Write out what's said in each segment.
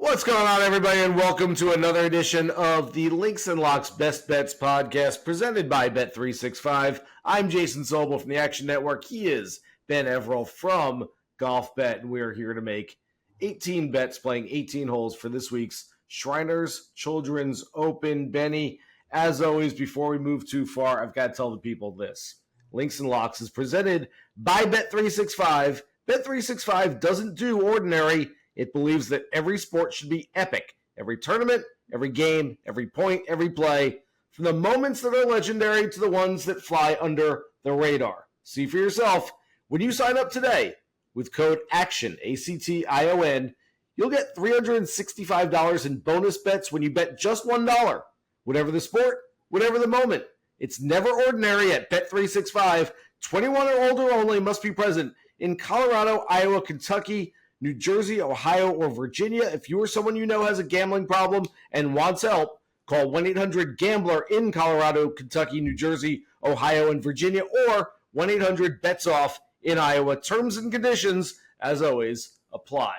What's going on, everybody, and welcome to another edition of the Links and Locks Best Bets podcast presented by Bet365. I'm Jason Sobel from the Action Network. He is Ben Everill from Golf Bet, and we are here to make 18 bets playing 18 holes for this week's Shriners Children's Open. Benny, as always, before we move too far, I've got to tell the people this. Links and Locks is presented by Bet365. Bet365 doesn't do ordinary. It believes that every sport should be epic. Every tournament, every game, every point, every play, from the moments that are legendary to the ones that fly under the radar. See for yourself. When you sign up today with code ACTION, A-C-T-I-O-N, you'll get $365 in bonus bets when you bet just $1. Whatever the sport, whatever the moment. It's never ordinary at Bet365. 21 or older only, must be present in Colorado, Iowa, Kentucky, New Jersey, Ohio, or Virginia. If you or someone you know has a gambling problem and wants help, call 1-800-GAMBLER in Colorado, Kentucky, New Jersey, Ohio, and Virginia, or 1-800-BETS-OFF in Iowa. Terms and conditions, as always, apply.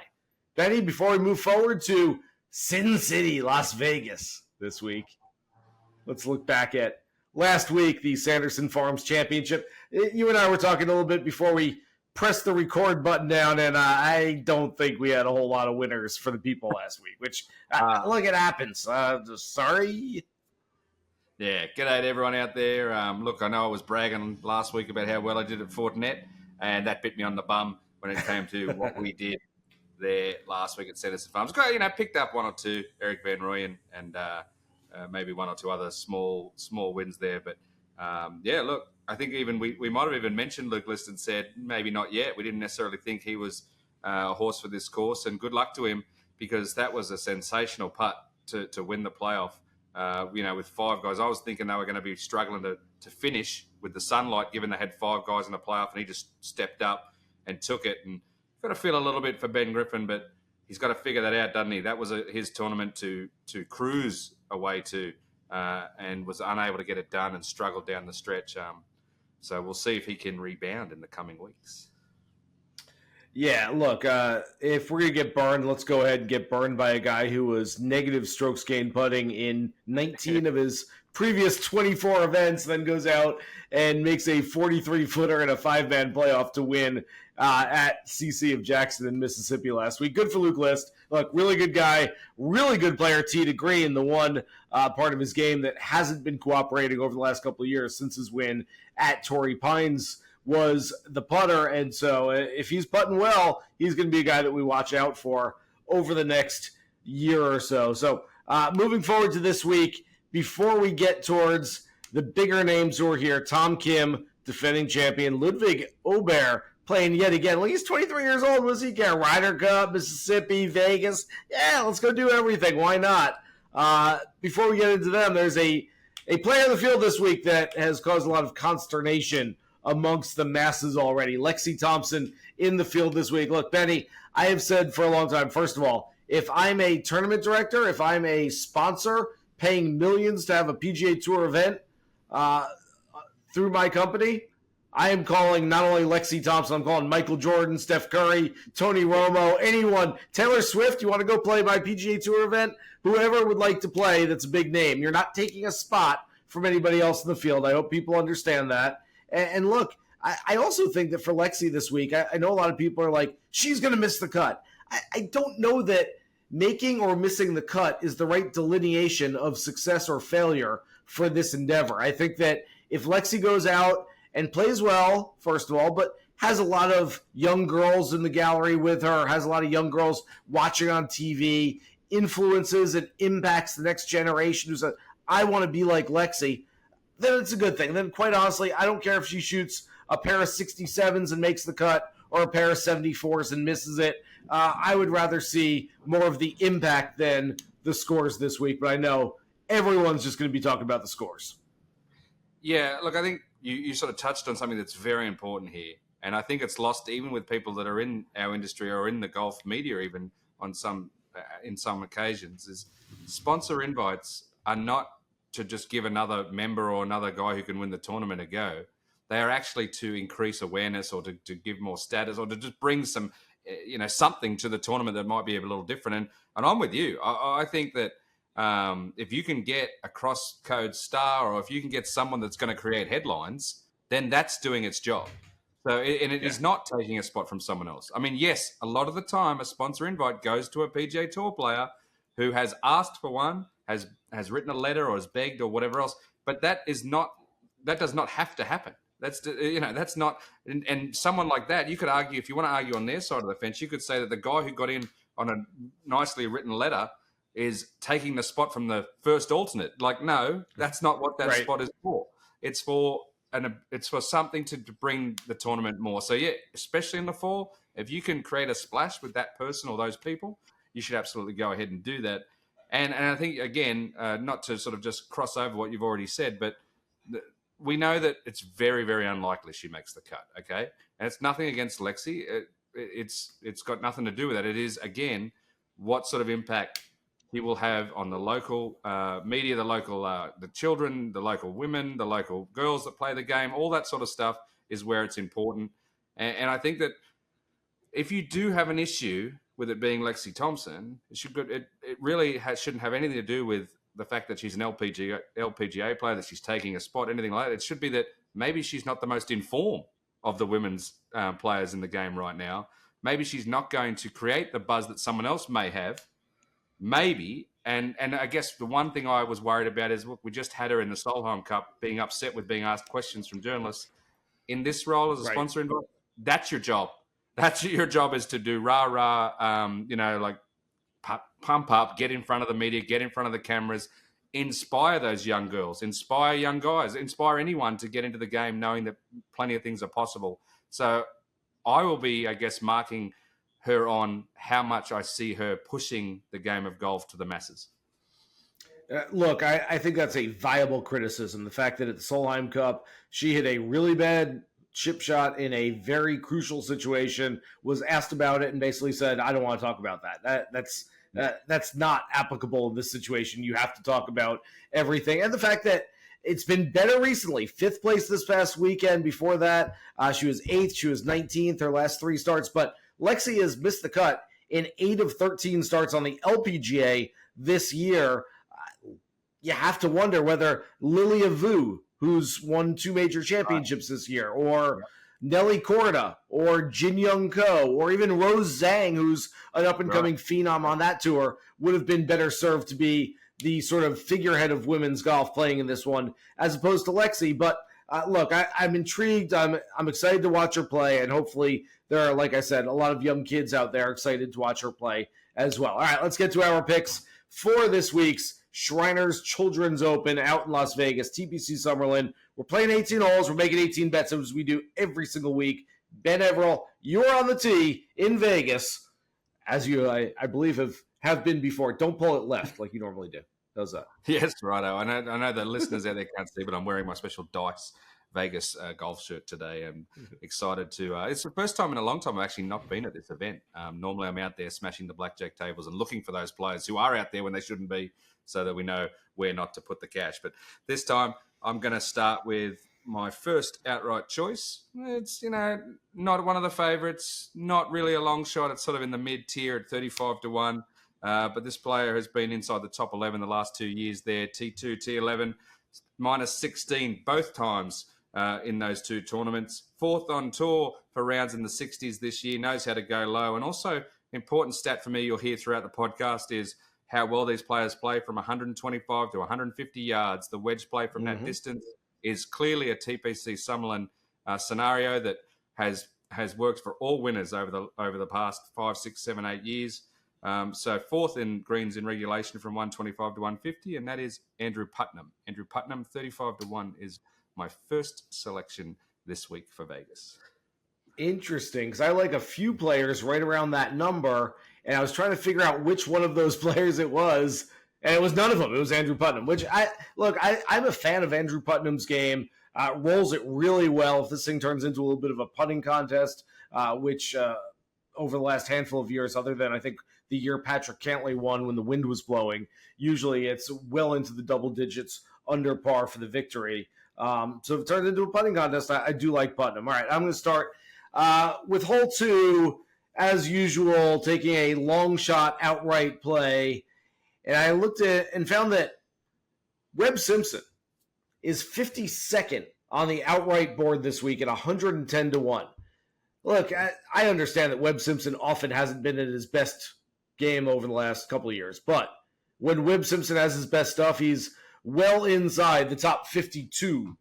Benny, before we move forward to Sin City, Las Vegas this week, let's look back at last week, the Sanderson Farms Championship. You and I were talking a little bit before we press the record button down, and I don't think we had a whole lot of winners for the people last week, which, look, it happens. Sorry. Yeah, g'day to everyone out there. Look, I know I was bragging last week about how well I did at Fortinet, and that bit me on the bum when it came to what we did there last week at Sanderson Farms. Picked up one or two, Erik van Rooyen, and maybe one or two other small wins there. But, look, I think even we might have even mentioned Luke List and said maybe not yet. We didn't necessarily think he was a horse for this course, and good luck to him because that was a sensational putt to win the playoff. With five guys, I was thinking they were going to be struggling to finish with the sunlight, given they had five guys in the playoff, and he just stepped up and took it. And got to feel a little bit for Ben Griffin, but he's got to figure that out, doesn't he? That was his tournament to cruise away to, and was unable to get it done and struggled down the stretch. So we'll see if he can rebound in the coming weeks. Yeah, look, if we're going to get burned, let's go ahead and get burned by a guy who was negative strokes gained putting in 19 of his previous 24 events, then goes out and makes a 43-footer in a five-man playoff to win at CC of Jackson in Mississippi last week. Good for Luke List. Look, really good guy, really good player, tee to green, the one part of his game that hasn't been cooperating over the last couple of years since his win at Torrey Pines was the putter. And so if he's putting well, he's going to be a guy that we watch out for over the next year or so. So moving forward to this week, before we get towards the bigger names who are here, Tom Kim, defending champion, Ludvig Aberg, playing yet again. Well, he's 23 years old. What does he care? Ryder Cup, Mississippi, Vegas. Yeah, let's go do everything. Why not? Before we get into them, there's a player in the field this week that has caused a lot of consternation amongst the masses already. Lexi Thompson in the field this week. Look, Benny, I have said for a long time, first of all, if I'm a tournament director, if I'm a sponsor paying millions to have a PGA Tour event through my company, I am calling not only Lexi Thompson, I'm calling Michael Jordan, Steph Curry, Tony Romo, anyone. Taylor Swift, you want to go play my PGA Tour event? Whoever would like to play that's a big name. You're not taking a spot from anybody else in the field. I hope people understand that. And look, I also think that for Lexi this week, I know a lot of people are like, she's going to miss the cut. I don't know that making or missing the cut is the right delineation of success or failure for this endeavor. I think that if Lexi goes out and plays well, first of all, but has a lot of young girls in the gallery with her, has a lot of young girls watching on TV, influences and impacts the next generation who says, I want to be like Lexi, then it's a good thing. Then, quite honestly, I don't care if she shoots a pair of 67s and makes the cut or a pair of 74s and misses it. I would rather see more of the impact than the scores this week, but I know everyone's just going to be talking about the scores. Yeah, look, I think you sort of touched on something that's very important here, and I think it's lost even with people that are in our industry or in the golf media even on some in some occasions, is sponsor invites are not to just give another member or another guy who can win the tournament a go. They are actually to increase awareness or to give more status or to just bring some something to the tournament that might be a little different. And I'm with you. I think that if you can get a cross-code star, or if you can get someone that's going to create headlines, then that's doing its job. So, it is not taking a spot from someone else. I mean, yes, a lot of the time a sponsor invite goes to a PGA Tour player who has asked for one, has written a letter or has begged or whatever else, but that does not have to happen. That's not, and someone like that, you could argue, if you want to argue on their side of the fence, you could say that the guy who got in on a nicely written letter is taking the spot from the first alternate. Like, no, that's not what that spot is for. It's for something to bring the tournament more. So yeah, especially in the fall, if you can create a splash with that person or those people, you should absolutely go ahead and do that. And I think, again, not to sort of just cross over what you've already said, but we know that it's very, very unlikely she makes the cut, okay? And it's nothing against Lexi. It's got nothing to do with that. It is, again, what sort of impact he will have on the local media, the local the children, the local women, the local girls that play the game. All that sort of stuff is where it's important. And I think that if you do have an issue with it being Lexi Thompson, it really shouldn't have anything to do with the fact that she's an LPGA player, that she's taking a spot, anything like that. It should be that maybe she's not the most informed of the women's players in the game right now. Maybe she's not going to create the buzz that someone else may have. Maybe. And I guess the one thing I was worried about is, look, we just had her in the Solheim Cup being upset with being asked questions from journalists. In this role as a sponsor involved, that's your job. That's your job, is to do rah-rah, like pump up, get in front of the media, get in front of the cameras, inspire those young girls, inspire young guys, inspire anyone to get into the game knowing that plenty of things are possible. So I will be, I guess, marking her on how much I see her pushing the game of golf to the masses. Look, I think that's a viable criticism. The fact that at the Solheim Cup, she hit a really bad chip shot in a very crucial situation, was asked about it, and basically said, I don't want to talk about that. That's not applicable in this situation. You have to talk about everything. And the fact that it's been better recently. 5th place this past weekend. Before that, she was 8th. She was 19th her last 3 starts. But Lexi has missed the cut in 8 of 13 starts on the LPGA this year. You have to wonder whether Lilia Vu, who's won 2 major championships this year, or Nelly Korda, or Jin Young Ko, or even Rose Zhang, who's an up-and-coming phenom on that tour, would have been better served to be the sort of figurehead of women's golf playing in this one, as opposed to Lexi. But look, I'm intrigued. I'm excited to watch her play, and hopefully there are, like I said, a lot of young kids out there excited to watch her play as well. All right, let's get to our picks for this week's Shriners Children's Open out in Las Vegas, TPC Summerlin. We're playing 18 holes. We're making 18 bets, as we do every single week. Ben Everill, you're on the tee in Vegas, as you, I believe, have been before. Don't pull it left like you normally do. How's that? Yes, righto. I know the listeners out there can't see, but I'm wearing my special Dice Vegas golf shirt today. I'm excited to. It's the first time in a long time I've actually not been at this event. Normally I'm out there smashing the blackjack tables and looking for those players who are out there when they shouldn't be, so that we know where not to put the cash. But this time I'm going to start with my first outright choice. It's, not one of the favourites, not really a long shot. It's sort of in the mid-tier at 35-1. But this player has been inside the top 11 the last 2 years there. T2, T11, minus 16 both times in those 2 tournaments. 4th on tour for rounds in the 60s this year. Knows how to go low. And also, important stat for me you'll hear throughout the podcast is how well these players play from 125 to 150 yards. The wedge play from that distance is clearly a TPC Summerlin scenario that has worked for all winners over the past 5, 6, 7, 8 years. So 4th in greens in regulation from 125 to 150, and that is Andrew Putnam. Andrew Putnam, 35-1 is my first selection this week for Vegas. Interesting, because I like a few players right around that number, and I was trying to figure out which one of those players it was, and it was none of them. It was Andrew Putnam, which I'm a fan of Andrew Putnam's game. Rolls it really well. If this thing turns into a little bit of a putting contest, which over the last handful of years, other than I think the year Patrick Cantlay won when the wind was blowing, usually it's well into the double digits under par for the victory. So if it turns into a putting contest, I do like Putnam. All right, I'm going to start with hole 2. as usual, taking a long shot outright play. And I looked at and found that Webb Simpson is 52nd on the outright board this week at 110 to 1. Look, I understand that Webb Simpson often hasn't been at his best game over the last couple of years, but when Webb Simpson has his best stuff, he's well inside the top 52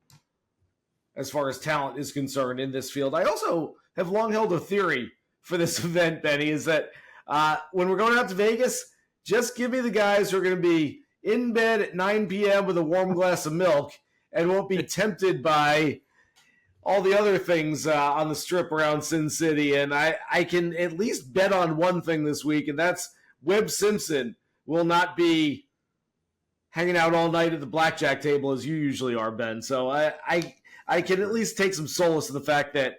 as far as talent is concerned in this field. I also have long held a theory for this event, Benny, is that when we're going out to Vegas, just give me the guys who are going to be in bed at 9 p.m. with a warm glass of milk and won't be tempted by all the other things on the strip around Sin City. And I can at least bet on one thing this week, and that's Webb Simpson will not be hanging out all night at the blackjack table as you usually are, Ben. So I can at least take some solace in the fact that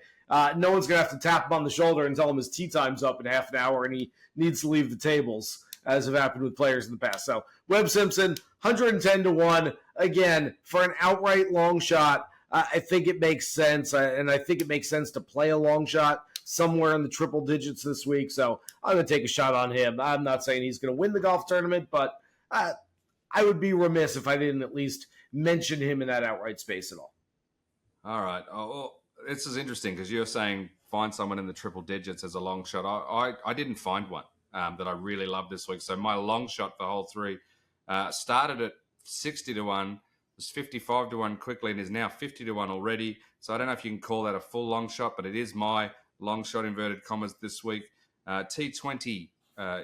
no one's going to have to tap him on the shoulder and tell him his tee time's up in half an hour and he needs to leave the tables, as have happened with players in the past. So Webb Simpson, 110 to 1. Again, for an outright long shot, I think it makes sense. And I think it makes sense to play a long shot somewhere in the triple digits this week. So I'm going to take a shot on him. I'm not saying he's going to win the golf tournament, but I would be remiss if I didn't at least mention him in that outright space at all. All right. Oh, this is interesting because you're saying find someone in the triple digits as a long shot. I didn't find one that I really loved this week. So my long shot for hole 3 started at 60 to 1, was 55 to 1 quickly, and is now 50 to 1 already. So I don't know if you can call that a full long shot, but it is my long shot, inverted commas, this week. T20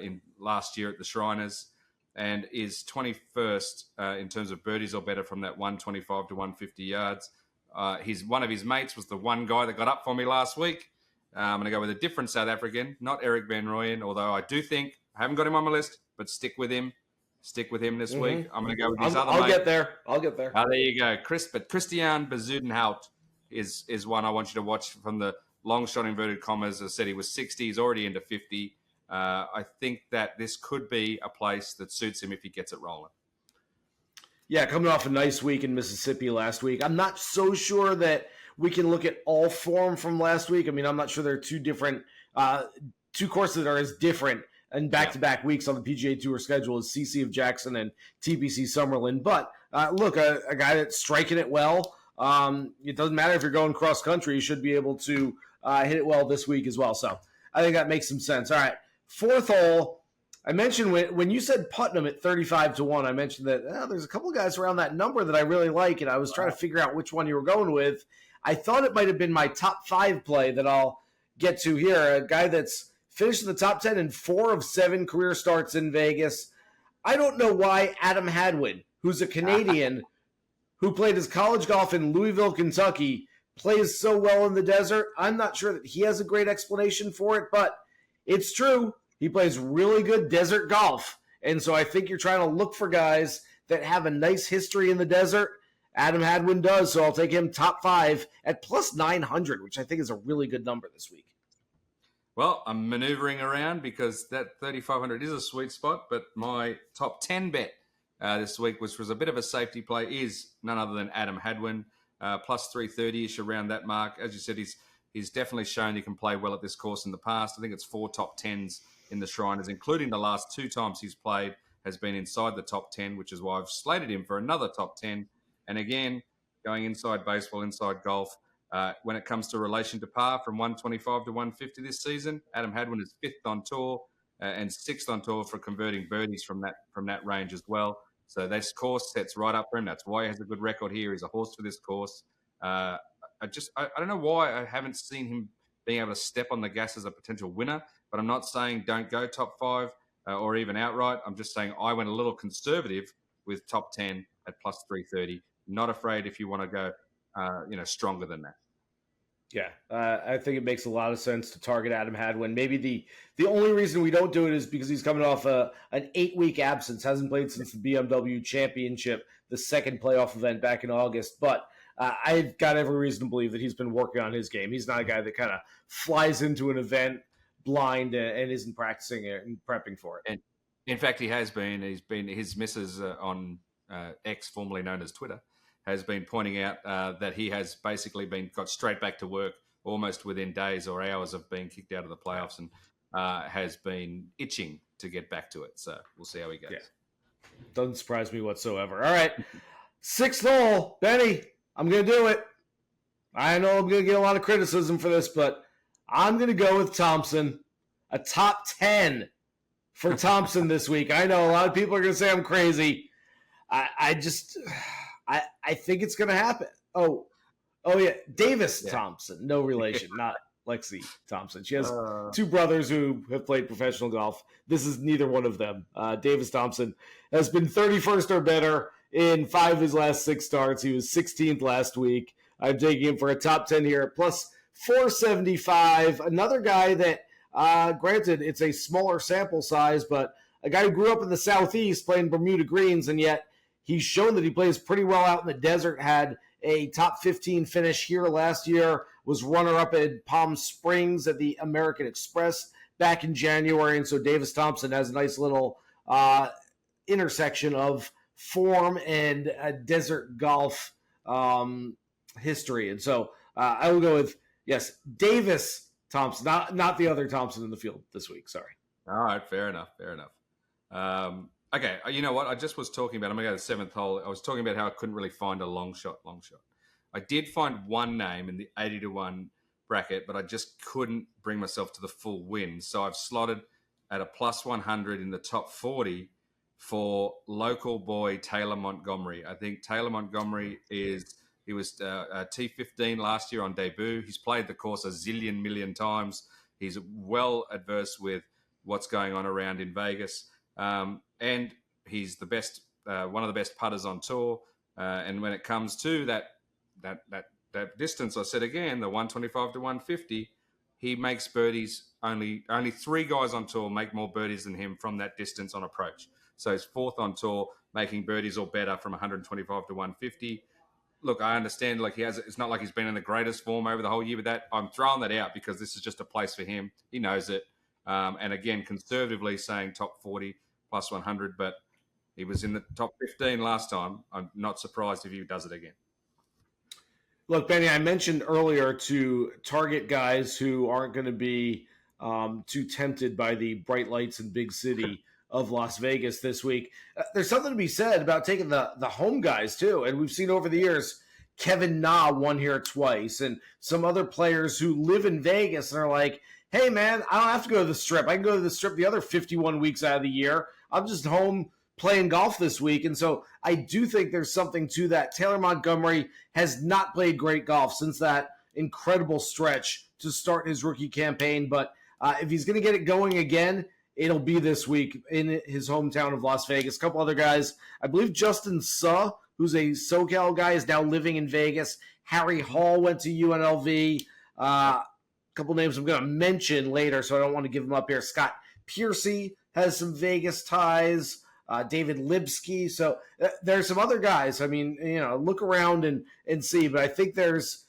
in last year at the Shriners, and is 21st in terms of birdies or better from that 125 to 150 yards. One of his mates was the one guy that got up for me last week. I'm going to go with a different South African, not Erik van Rooyen, although I do think, I haven't got him on my list, but stick with him. Stick with him this week. I'm going to go with his other mate. I'll get there. There you go. But Christiaan Bezuidenhout is one I want you to watch from the long shot, inverted commas. As I said, he was 60. He's already into 50. I think that this could be a place that suits him if he gets it rolling. Yeah, coming off a nice week in Mississippi last week. I'm not so sure that we can look at all form from last week. I mean, I'm not sure there are two courses that are as different in back-to-back weeks on the PGA Tour schedule as CC of Jackson and TPC Summerlin. But look, a guy that's striking it well. It doesn't matter if you're going cross-country. You should be able to hit it well this week as well. So I think that makes some sense. All right, fourth hole. I mentioned when you said Putnam at 35 to 1, I mentioned that there's a couple of guys around that number that I really like, and I was trying to figure out which one you were going with. I thought it might have been my top 5 play that I'll get to here, a guy that's finished in the top 10 in 4 of 7 career starts in Vegas. I don't know why Adam Hadwin, who's a Canadian who played his college golf in Louisville, Kentucky, plays so well in the desert. I'm not sure that he has a great explanation for it, but it's true. He plays really good desert golf. And so I think you're trying to look for guys that have a nice history in the desert. Adam Hadwin does, so I'll take him top 5 at plus 900, which I think is a really good number this week. Well, I'm maneuvering around because that 3,500 is a sweet spot, but my top 10 bet this week, which was a bit of a safety play, is none other than Adam Hadwin, plus 330-ish around that mark. As you said, he's definitely shown he can play well at this course in the past. I think it's 4 top 10s in the Shriners, including the last 2 times he's played, has been inside the top 10, which is why I've slated him for another top 10. And again, going inside baseball, inside golf, when it comes to relation to par from 125 to 150 this season, Adam Hadwin is 5th on tour and 6th on tour for converting birdies from that range as well. So this course sets right up for him. That's why he has a good record here. He's a horse for this course. I don't know why I haven't seen him being able to step on the gas as a potential winner, but I'm not saying don't go top 5 or even outright. I'm just saying I went a little conservative with top 10 at plus 330. Not afraid if you want to go, stronger than that. Yeah, I think it makes a lot of sense to target Adam Hadwin. Maybe the only reason we don't do it is because he's coming off an 8-week absence, hasn't played since the BMW Championship, the second playoff event back in August. But I've got every reason to believe that he's been working on his game. He's not a guy that kind of flies into an event blind and isn't practicing it and prepping for it. And in fact, he has been. His missus on X, formerly known as Twitter, has been pointing out that he has basically got straight back to work almost within days or hours of being kicked out of the playoffs. And has been itching to get back to it. So we'll see how he goes. Yeah. Doesn't surprise me whatsoever. All right. 6th hole. Benny, I'm going to do it. I know I'm going to get a lot of criticism for this, but I'm going to go with Thompson. A top 10 for Thompson this week. I know a lot of people are going to say I'm crazy. I think it's going to happen. Oh yeah, Davis Thompson, no relation, not Lexi Thompson. She has 2 brothers who have played professional golf. This is neither one of them. Davis Thompson has been 31st or better in 5 of his last 6 starts. He was 16th last week. I'm taking him for a top 10 here at plus 475. Another guy that, granted, it's a smaller sample size, but a guy who grew up in the Southeast playing Bermuda greens, and yet he's shown that he plays pretty well out in the desert, had a top 15 finish here last year, was runner-up at Palm Springs at the American Express back in January, and so Davis Thompson has a nice little intersection of form and desert golf history. And so I will go with, yes, Davis Thompson, not the other Thompson in the field this week. Sorry. All right, fair enough. Okay, you know what? I just was talking about, I'm going to go to the 7th hole. I was talking about how I couldn't really find a long shot. I did find one name in the 80-1 bracket, but I just couldn't bring myself to the full win. So I've slotted at a plus 100 in the top 40 for local boy Taylor Montgomery. I think Taylor Montgomery he was T15 last year on debut. He's played the course a zillion million times. He's well adverse with what's going on around in Vegas. And he's the best, one of the best putters on tour. And when it comes to that distance, I said again, the 125 to 150, he makes birdies. Only 3 guys on tour make more birdies than him from that distance on approach. So he's 4th on tour, making birdies or better from 125 to 150. Look, I understand. It's not like he's been in the greatest form over the whole year with that. I'm throwing that out because this is just a place for him. He knows it. And again, conservatively saying top 40 plus 100, but he was in the top 15 last time. I'm not surprised if he does it again. Look, Benny, I mentioned earlier to target guys who aren't going to be too tempted by the bright lights and big city of Las Vegas this week. There's something to be said about taking the home guys, too. And we've seen over the years, Kevin Na won here twice, and some other players who live in Vegas and are like, hey, man, I don't have to go to the Strip. I can go to the Strip the other 51 weeks out of the year. I'm just home playing golf this week. And so I do think there's something to that. Taylor Montgomery has not played great golf since that incredible stretch to start his rookie campaign. But if he's going to get it going again, it'll be this week in his hometown of Las Vegas. A couple other guys. I believe Justin Suh, who's a SoCal guy, is now living in Vegas. Harry Hall went to UNLV. Couple names I'm going to mention later, so I don't want to give them up here. Scott Piercy has some Vegas ties. David Lipsky. So there's some other guys. I mean, look around and see. But I think there's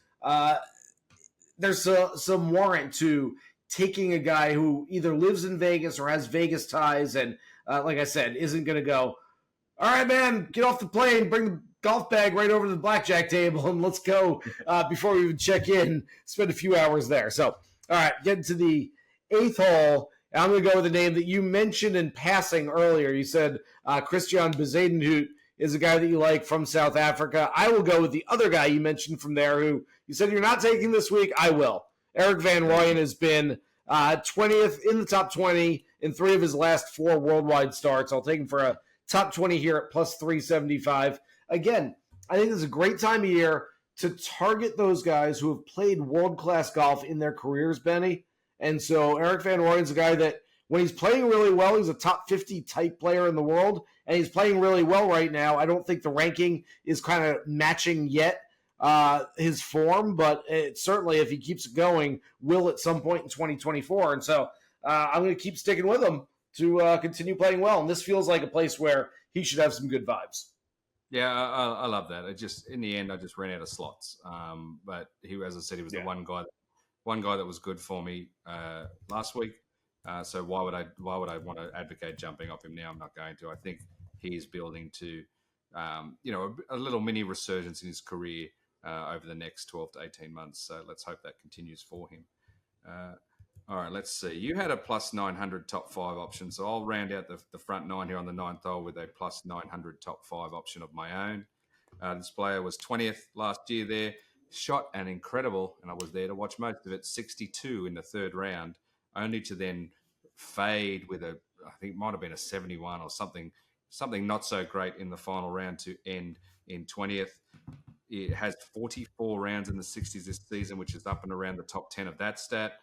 some warrant to taking a guy who either lives in Vegas or has Vegas ties, and like I said, isn't going to go, all right, man, get off the plane, bring the golf bag right over to the blackjack table, and let's go before we even check in, spend a few hours there. So, all right, getting to the 8th hole, and I'm going to go with a name that you mentioned in passing earlier. You said Christiaan Bezuidenhout is a guy that you like from South Africa. I will go with the other guy you mentioned from there who you said you're not taking this week. I will. Erik van Rooyen has been 20th in the top 20 in 3 of his last 4 worldwide starts. I'll take him for a top 20 here at plus 375. Again, I think this is a great time of year to target those guys who have played world-class golf in their careers, Benny. And so Erik van Rooyen's a guy that when he's playing really well, he's a top 50 type player in the world, and he's playing really well right now. I don't think the ranking is kind of matching yet his form, but it certainly, if he keeps it going, will at some point in 2024. And so I'm going to keep sticking with him to continue playing well. And this feels like a place where he should have some good vibes. Yeah, I love that. It just, in the end, I just ran out of slots. But he, as I said, he was the one guy that was good for me last week. So why would I want to advocate jumping off him now? I'm not going to. I think he is building to, a little mini resurgence in his career over the next 12 to 18 months. So let's hope that continues for him. All right, let's see. You had a plus 900 top 5 option, so I'll round out the front 9 here on the 9th hole with a plus 900 top 5 option of my own. This player was 20th last year there, shot an incredible, and I was there to watch most of it, 62 in the third round, only to then fade with I think it might have been a 71 or something not so great in the final round to end in 20th. It has 44 rounds in the 60s this season, which is up and around the top 10 of that stat.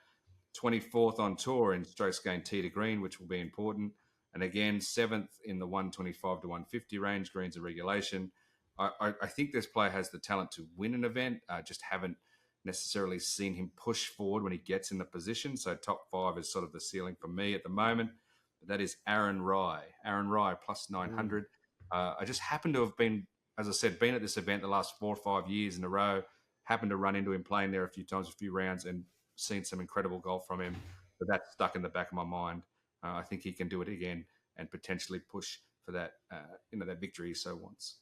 24th on tour in strokes gained tee to green, which will be important. And again, 7th in the 125 to 150 range, greens and regulation. I think this player has the talent to win an event. Just haven't necessarily seen him push forward when he gets in the position. So top 5 is sort of the ceiling for me at the moment. But that is Aaron Rai. Aaron Rai plus 900. I just happen to have been, as I said, been at this event the last 4 or 5 years in a row. Happened to run into him playing there a few times, a few rounds, and seen some incredible golf from him, but that's stuck in the back of my mind. I think he can do it again and potentially push for that, that victory he so wants.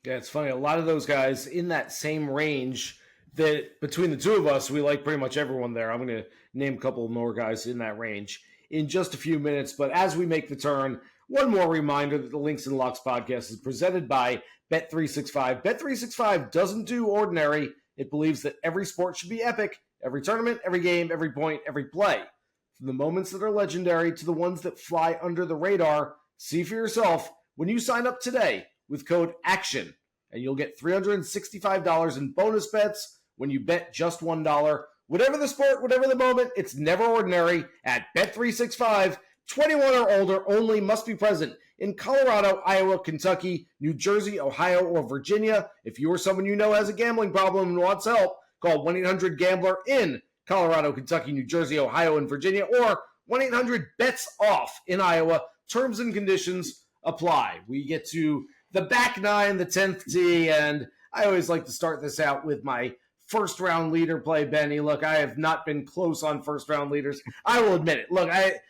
Yeah, it's funny. A lot of those guys in that same range that between the two of us, we like pretty much everyone there. I'm going to name a couple more guys in that range in just a few minutes. But as we make the turn, one more reminder that the Links and Locks podcast is presented by Bet365. Bet365 doesn't do ordinary. It believes that every sport should be epic. Every tournament, every game, every point, every play. From the moments that are legendary to the ones that fly under the radar, see for yourself when you sign up today with code ACTION, and you'll get $365 in bonus bets when you bet just $1. Whatever the sport, whatever the moment, it's never ordinary at Bet365. 21 or older only, must be present in Colorado, Iowa, Kentucky, New Jersey, Ohio, or Virginia. If you or someone you know has a gambling problem and wants help, call 1-800-GAMBLER in Colorado, Kentucky, New Jersey, Ohio, and Virginia, or 1-800-BETS-OFF in Iowa. Terms and conditions apply. We get to the back nine, the 10th tee, and I always like to start this out with my first-round leader play, Benny. Look, I have not been close on first-round leaders. I will admit it. Look, I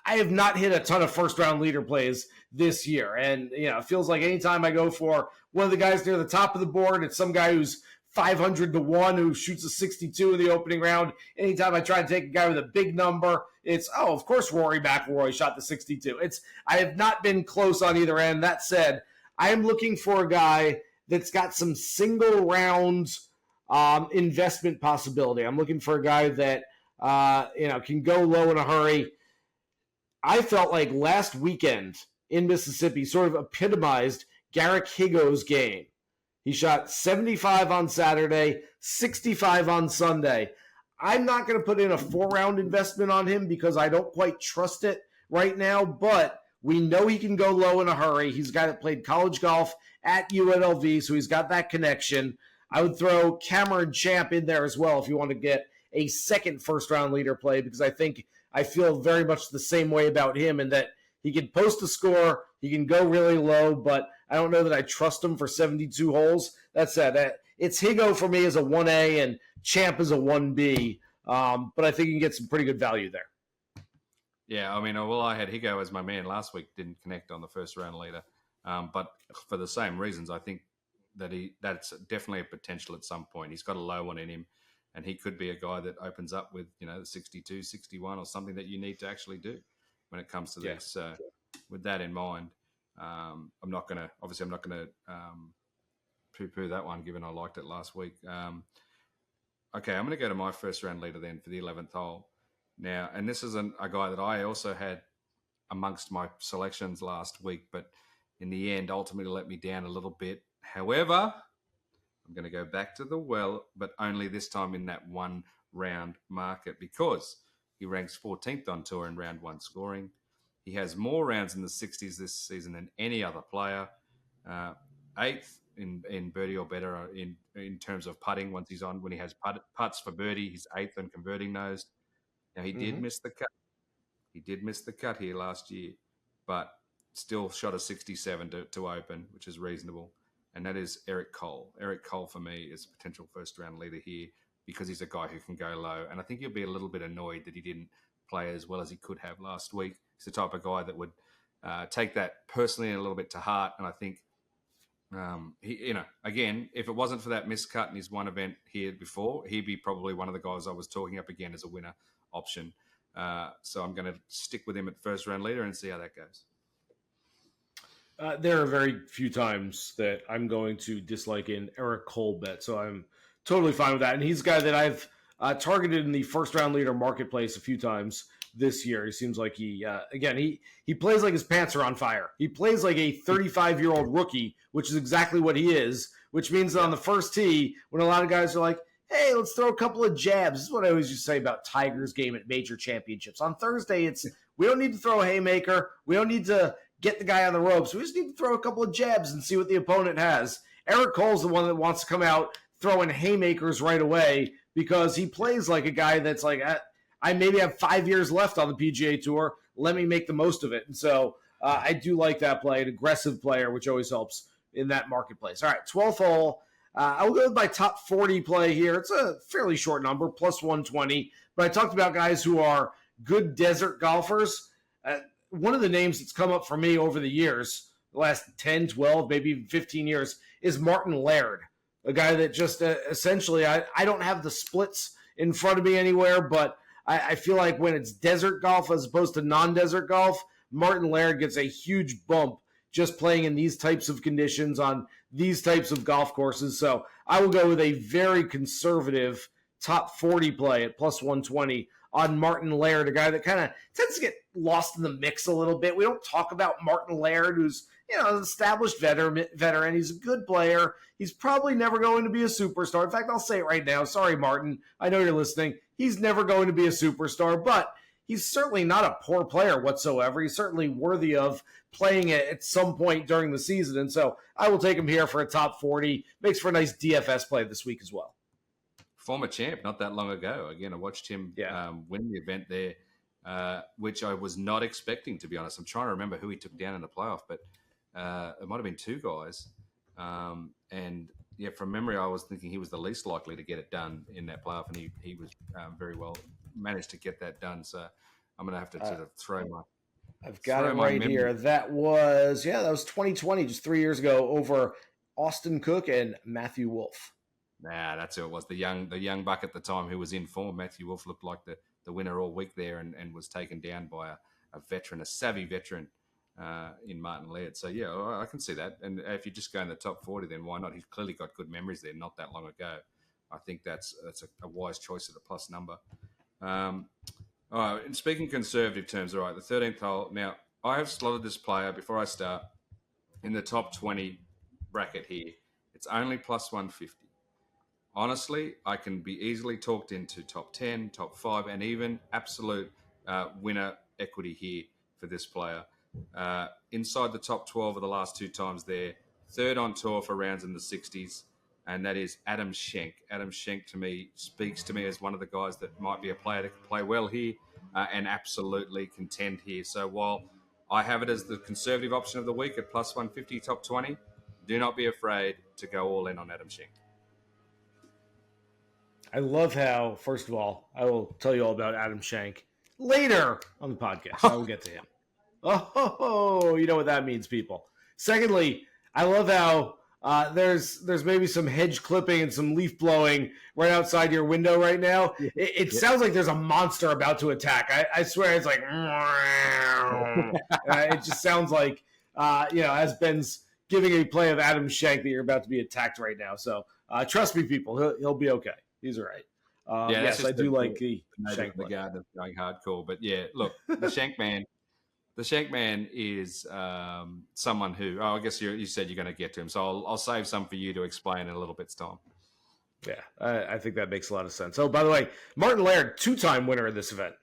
have not hit a ton of first-round leader plays this year, and it feels like anytime I go for one of the guys near the top of the board, it's some guy who's 500 to 1 who shoots a 62 in the opening round. Anytime I try to take a guy with a big number, it's, of course Rory McIlroy shot the 62. I have not been close on either end. That said, I am looking for a guy that's got some single round investment possibility. I'm looking for a guy that can go low in a hurry. I felt like last weekend in Mississippi sort of epitomized Garrick Higgo's game. He shot 75 on Saturday, 65 on Sunday. I'm not going to put in a 4-round investment on him because I don't quite trust it right now, but we know he can go low in a hurry. He's a guy that played college golf at UNLV, so he's got that connection. I would throw Cameron Champ in there as well if you want to get a second first-round leader play, because I feel very much the same way about him in that he can post a score, he can go really low, but I don't know that I trust him for 72 holes. That said, it's Higgo for me as a 1A and Champ as a 1B, but I think you can get some pretty good value there. Yeah, I mean, I had Higgo as my man last week, didn't connect on the first-round leader, but for the same reasons, I think that's definitely a potential at some point. He's got a low one in him, and he could be a guy that opens up with, 62, 61 or something that you need to actually do when it comes to this. So with that in mind, I'm not going to poo-poo that one, given I liked it last week. Okay, I'm going to go to my first round leader then for the 11th hole. Now, and this is a guy that I also had amongst my selections last week, but in the end, ultimately let me down a little bit. However, I'm going to go back to the well, but only this time in that 1-round market, because he ranks 14th on tour in round 1 scoring. He has more rounds in the 60s this season than any other player. 8th in birdie or better in terms of putting when he has putts for birdie. He's 8th in converting those. Now, he did miss the cut. He did miss the cut here last year, but still shot a 67 to open, which is reasonable. And that is Eric Cole. Eric Cole, for me, is a potential first-round leader here because he's a guy who can go low. And I think he'll be a little bit annoyed that he didn't play as well as he could have last week. He's the type of guy that would take that personally a little bit to heart. And I think, again, if it wasn't for that miscut in his one event here before, he'd be probably one of the guys I was talking up again as a winner option. So I'm going to stick with him at first round leader and see how that goes. There are very few times that I'm going to dislike an Eric Cole bet, so I'm totally fine with that. And he's a guy that I've targeted in the first round leader marketplace a few times this year. He seems like he plays like his pants are on fire. He plays like a 35-year-old rookie, which is exactly what he is, which means that on the first tee, when a lot of guys are like, hey, let's throw a couple of jabs. This is what I always used to say about Tiger's game at major championships. On Thursday, we don't need to throw a haymaker. We don't need to get the guy on the ropes. We just need to throw a couple of jabs and see what the opponent has. Eric Cole's the one that wants to come out throwing haymakers right away because he plays like a guy that's like, I maybe have 5 years left on the PGA Tour. Let me make the most of it. And so I do like that play, an aggressive player, which always helps in that marketplace. All right, 12th hole. I'll go with my top 40 play here. It's a fairly short number, plus 120. But I talked about guys who are good desert golfers. One of the names that's come up for me over the years, the last 10, 12, maybe even 15 years, is Martin Laird, a guy that just essentially, I don't have the splits in front of me anywhere, but I feel like when it's desert golf as opposed to non-desert golf, Martin Laird gets a huge bump just playing in these types of conditions on these types of golf courses. So I will go with a very conservative top 40 play at plus 120 on Martin Laird, a guy that kind of tends to get lost in the mix a little bit. We don't talk about Martin Laird, who's an established veteran. He's a good player. He's probably never going to be a superstar. In fact, I'll say it right now. Sorry, Martin. I know you're listening. He's never going to be a superstar, but he's certainly not a poor player whatsoever. He's certainly worthy of playing it at some point during the season. And so I will take him here for a top 40. Makes for a nice DFS play this week as well. Former champ not that long ago. Again, I watched him win the event there, which I was not expecting, to be honest. I'm trying to remember who he took down in the playoff, but it might have been two guys. And from memory, I was thinking he was the least likely to get it done in that playoff, and he was very well managed to get that done. So I'm going to have to sort of throw my... I've got it right here. That was 2020, just 3 years ago, over Austin Cook and Matthew Wolff. Nah, that's who it was. The young buck at the time who was in form. Matthew Wolff looked like the winner all week there and was taken down by a veteran, a savvy veteran in Martin Laird. So, yeah, I can see that. And if you just go in the top 40, then why not? He's clearly got good memories there not that long ago. I think that's a wise choice at a plus number. All right, and speaking conservative terms, all right, the 13th hole. Now, I have slotted this player, before I start, in the top 20 bracket here. It's only plus 150. Honestly, I can be easily talked into top 10, top 5, and even absolute winner equity here for this player. Inside the top 12 of the last two times there, third on tour for rounds in the 60s, and that is Adam Schenk. Adam Schenk, to me, speaks to me as one of the guys that might be a player that can play well here and absolutely contend here. So while I have it as the conservative option of the week at plus 150, top 20, do not be afraid to go all in on Adam Schenk. I love how, first of all, I will tell you all about Adam Schenk later on the podcast. I will get to him. Oh, you know what that means, people. Secondly, I love how there's maybe some hedge clipping and some leaf blowing right outside your window right now. It sounds like there's a monster about to attack. I swear it's like it just sounds like as Ben's giving a play of Adam Schenk that you're about to be attacked right now. So trust me, people, he'll be okay. He's all right. Yes, I do like the Schenk the guy that's going hardcore. But yeah, look, the Schenk man. The Schenk man is someone who, I guess you said you're going to get to him, so I'll save some for you to explain in a little bit's time. Yeah, I think that makes a lot of sense. Oh, by the way, Martin Laird, two-time winner of this event.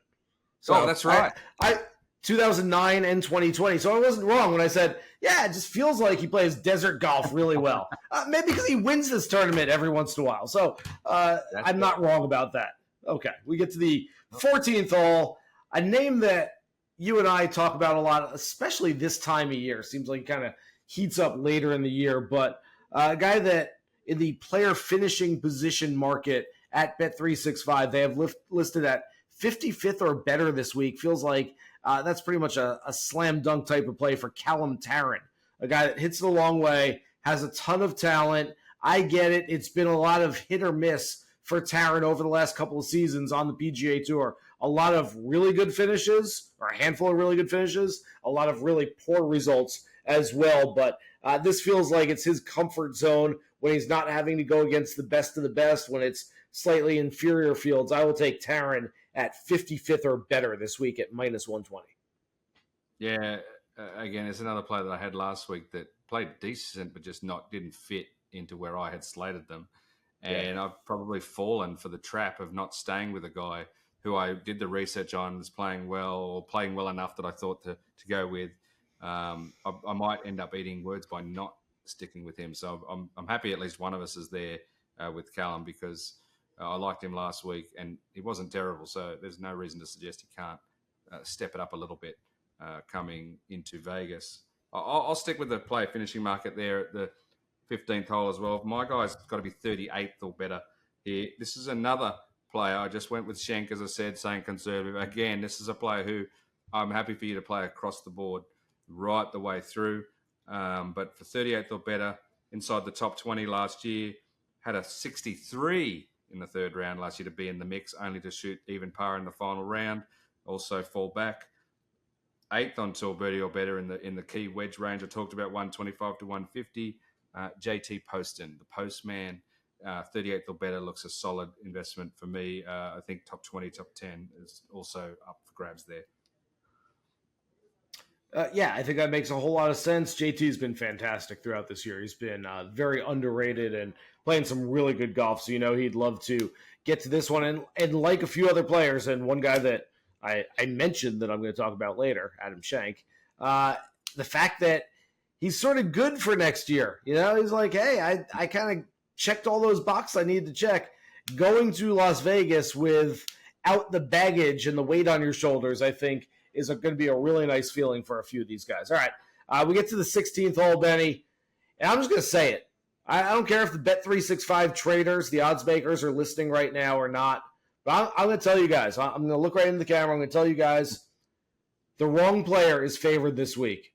So that's right. I 2009 and 2020. So I wasn't wrong when I said, yeah, it just feels like he plays desert golf really well. Maybe because he wins this tournament every once in a while. So I'm not wrong about that. Okay, we get to the 14th hole, a name that you and I talk about a lot, especially this time of year. Seems like it kind of heats up later in the year, but a guy that in the player finishing position market at Bet365, they have listed at 55th or better this week. Feels like that's pretty much a slam dunk type of play for Callum Tarren, a guy that hits it a long way, has a ton of talent. I get it. It's been a lot of hit or miss for Tarren over the last couple of seasons on the PGA Tour. a lot of really good finishes, or a handful of really good finishes, a lot of really poor results as well. But this feels like it's his comfort zone when he's not having to go against the best of the best, when it's slightly inferior fields. I will take Tarren at 55th or better this week at -120. Yeah, again, it's another player that I had last week that played decent, but just didn't fit into where I had slated them. And I've probably fallen for the trap of not staying with a guy who I did the research on, was playing well, or playing well enough that I thought to go with. I might end up eating words by not sticking with him. So I'm happy at least one of us is there with Callum, because I liked him last week and he wasn't terrible. So there's no reason to suggest he can't step it up a little bit coming into Vegas. I'll stick with the play finishing market there at the 15th hole as well. My guy's got to be 38th or better here. This is another player. I just went with Schenk, as I said, saying conservative. Again, this is a player who I'm happy for you to play across the board right the way through. But for 38th or better, inside the top 20 last year, had a 63 in the third round last year to be in the mix, only to shoot even par in the final round, also fall back. 8th on tour, birdie or better in the key wedge range. I talked about 125 to 150. JT Poston, the postman, 38th or better looks a solid investment for me. I think top 20, top 10 is also up for grabs there. Yeah, I think that makes a whole lot of sense. JT's been fantastic throughout this year. He's been very underrated and playing some really good golf. So, he'd love to get to this one. And like a few other players, and one guy that I mentioned that I'm going to talk about later, Adam Schenk, the fact that he's sort of good for next year. He's like, hey, I kind of checked all those boxes I needed to check. Going to Las Vegas without the baggage and the weight on your shoulders, I think, is going to be a really nice feeling for a few of these guys. All right, we get to the 16th hole, Benny, and I'm just going to say it. I don't care if the Bet365 traders, the odds makers, are listening right now or not, but I'm going to tell you guys. I'm going to look right into the camera. I'm going to tell you guys the wrong player is favored this week.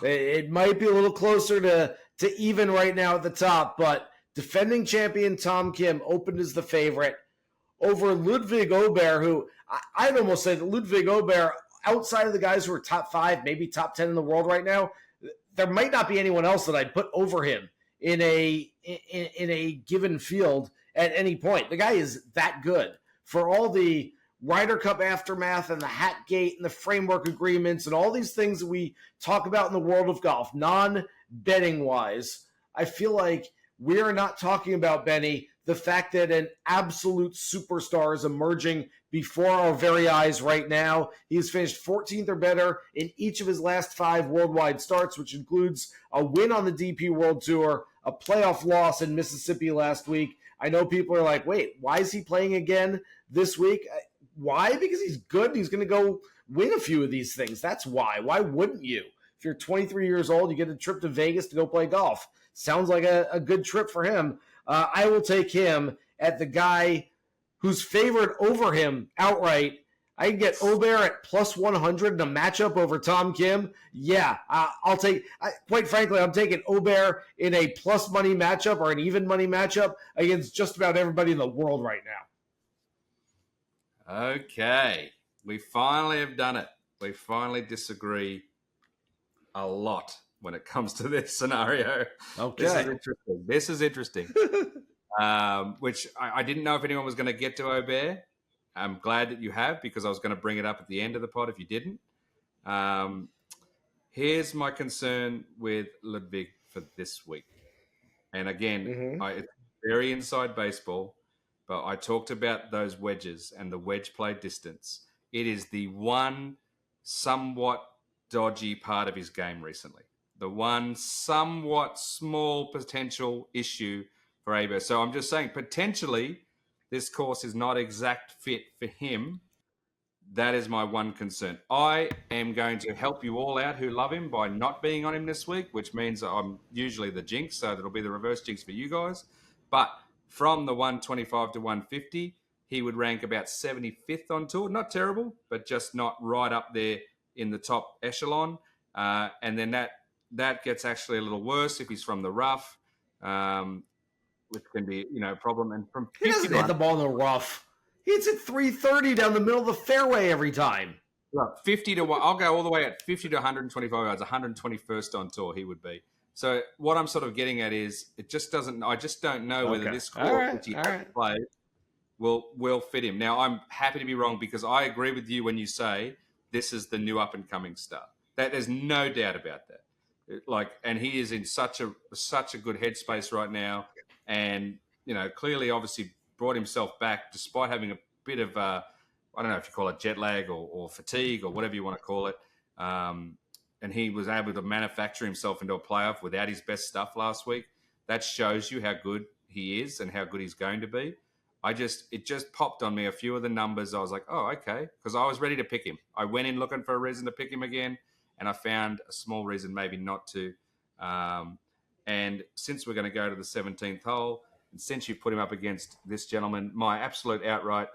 It might be a little closer to even right now at the top, but defending champion Tom Kim opened as the favorite over Ludvig Aberg, who I'd almost say that Ludvig Aberg, outside of the guys who are top 5, maybe top 10 in the world right now, there might not be anyone else that I'd put over him in a given field at any point. The guy is that good. For all the Ryder Cup aftermath and the Hatgate and the framework agreements and all these things that we talk about in the world of golf, non-betting wise, I feel like we are not talking about, Benny, the fact that an absolute superstar is emerging before our very eyes right now. He's finished 14th or better in each of his last 5 worldwide starts, which includes a win on the DP World Tour, a playoff loss in Mississippi last week. I know people are like, wait, why is he playing again this week? Why? Because he's good. He's going to go win a few of these things. That's why. Why wouldn't you? If you're 23 years old, you get a trip to Vegas to go play golf. Sounds like a good trip for him. I will take him at the guy who's favored over him outright. I can get Aberg at plus 100 in a matchup over Tom Kim. Yeah, I'll take, quite frankly, I'm taking Aberg in a plus money matchup or an even money matchup against just about everybody in the world right now. Okay, we finally have done it. We finally disagree a lot when it comes to this scenario. Okay. This is interesting. Which I didn't know if anyone was going to get to Aberg. I'm glad that you have, because I was going to bring it up at the end of the pod if you didn't. Here's my concern with Ludvig for this week. And again, it's very inside baseball, but I talked about those wedges and the wedge play distance. It is the one somewhat dodgy part of his game recently. The one somewhat small potential issue for Aberg. So I'm just saying, potentially, this course is not exact fit for him. That is my one concern. I am going to help you all out who love him by not being on him this week, which means I'm usually the jinx, so that'll be the reverse jinx for you guys. But from the 125 to 150, he would rank about 75th on tour. Not terrible, but just not right up there in the top echelon. And then that gets actually a little worse if he's from the rough, which can be, a problem. And from he doesn't hit the ball in the rough. He hits it 330 down the middle of the fairway every time. Look, 50 to 1. I'll go all the way at 50 to 125 yards, 121st on tour he would be. So what I'm sort of getting at is it just doesn't. I just don't know whether this course which he has played will fit him. Now I'm happy to be wrong because I agree with you when you say this is the new up and coming star. There's no doubt about that. And he is in such a good headspace right now, and clearly, obviously, brought himself back despite having a bit of I don't know if you call it jet lag or fatigue or whatever you want to call it. And he was able to manufacture himself into a playoff without his best stuff last week. That shows you how good he is and how good he's going to be. It just popped on me a few of the numbers. I was like, oh, okay, because I was ready to pick him. I went in looking for a reason to pick him again, and I found a small reason maybe not to. And since we're going to go to the 17th hole, and since you put him up against this gentleman, my absolute outright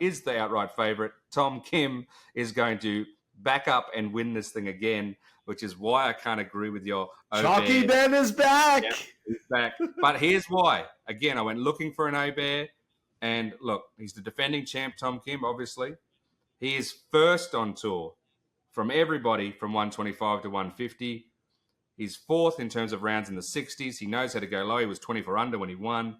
favorite, Tom Kim, is going to back up and win this thing again, which is why I can't agree with your Chalky Ben is back. Yeah, he's back. But here's why. Again, I went looking for an Aberg, and look, he's the defending champ, Tom Kim, obviously. He is first on tour from everybody from 125 to 150. He's fourth in terms of rounds in the 60s. He knows how to go low. He was 24 under when he won.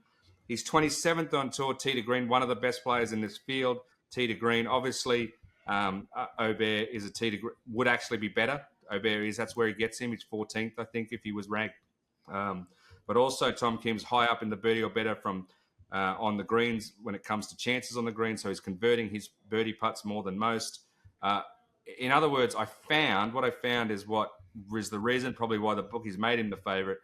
He's 27th on tour, tee to green, one of the best players in this field, tee to green. Obviously, Aberg is a tee to green, would actually be better. Aberg is, that's where he gets him. He's 14th, I think, if he was ranked. But also Tom Kim's high up in the birdie or better from on the greens when it comes to chances on the green. So he's converting his birdie putts more than most. In other words, what I found is what is the reason probably why the bookies made him the favourite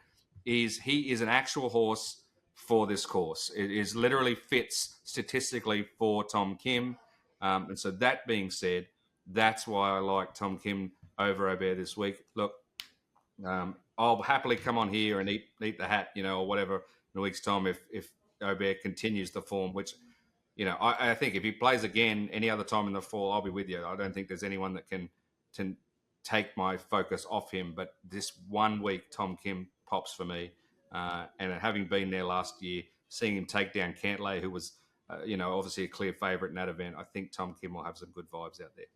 is he is an actual horse for this course. It is literally fits statistically for Tom Kim. And so that being said, that's why I like Tom Kim over Aberg this week. Look, I'll happily come on here and eat the hat, or whatever in a week's time if Aberg continues the form, which, I think if he plays again any other time in the fall, I'll be with you. I don't think there's anyone that can take my focus off him. But this 1 week, Tom Kim pops for me. And having been there last year, seeing him take down Cantlay, who was, obviously a clear favourite in that event, I think Tom Kim will have some good vibes out there.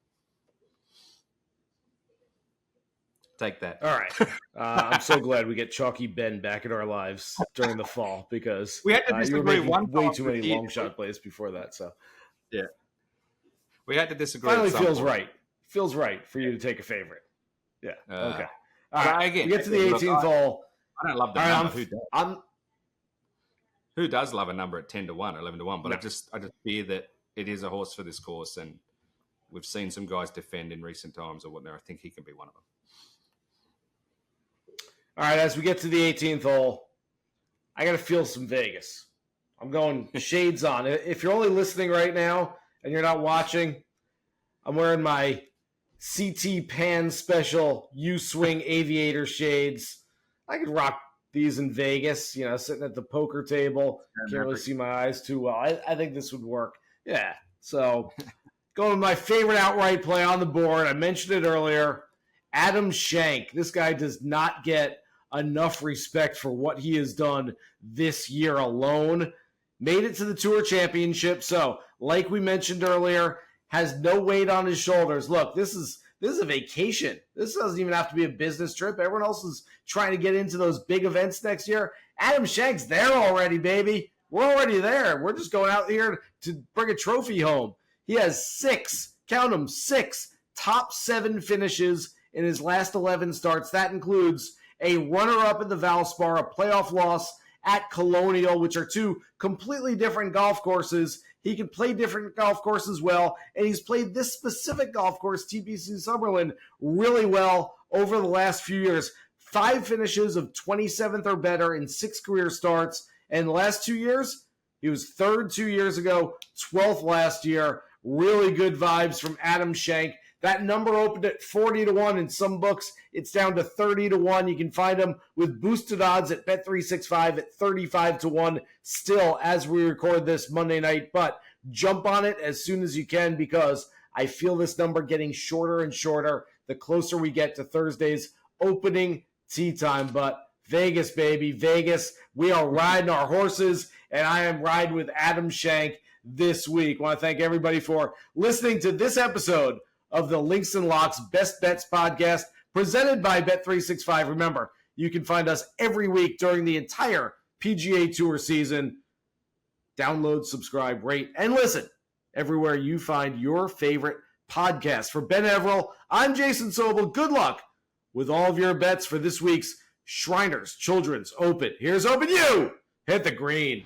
Take that. All right. I'm so glad we get Chalky Ben back in our lives during the fall because we had to disagree way too many long shot plays before that. So yeah, we had to disagree. Finally feels right. Feels right for you to take a favorite. Yeah. Okay. All right. Again, we get to the 18th hole. I don't love the number. Who does? Who does love a number at 10 to 1, 11 to 1? But no. I just fear that it is a horse for this course, and we've seen some guys defend in recent times or whatnot. I think he can be one of them. All right, as we get to the 18th hole, I got to feel some Vegas. I'm going shades on. If you're only listening right now and you're not watching, I'm wearing my CT Pan Special U-Swing Aviator shades. I could rock these in Vegas, sitting at the poker table. Can't really see my eyes too well. I think this would work. Yeah, so going with my favorite outright play on the board. I mentioned it earlier. Adam Schenk. This guy does not get enough respect for what he has done this year alone. Made it to the Tour Championship. So, like we mentioned earlier, has no weight on his shoulders. Look, this is a vacation. This doesn't even have to be a business trip. Everyone else is trying to get into those big events next year. Adam Schenk's there already, baby. We're already there. We're just going out here to bring a trophy home. He has 6 top 7 finishes in his last 11 starts. That includes a runner-up at the Valspar, a playoff loss at Colonial, which are 2 completely different golf courses. He can play different golf courses well, and he's played this specific golf course, TPC Summerlin, really well over the last few years. 5 finishes of 27th or better in 6 career starts. And the last 2 years, he was 3rd 2 years ago, 12th last year. Really good vibes from Adam Schenk. That number opened at 40 to 1 in some books. It's down to 30 to 1. You can find them with boosted odds at Bet365 at 35 to 1 still as we record this Monday night. But jump on it as soon as you can because I feel this number getting shorter and shorter the closer we get to Thursday's opening tee time. But Vegas, baby, Vegas. We are riding our horses, and I am riding with Adam Schenk. this week. I want to thank everybody for listening to this episode of the Links and Locks Best Bets podcast presented by Bet365. Remember, you can find us every week during the entire PGA Tour season. Download, subscribe, rate, and listen everywhere you find your favorite podcast. For Ben Everill, I'm Jason Sobel. Good luck with all of your bets for this week's Shriners Children's Open. Here's hoping you hit the green.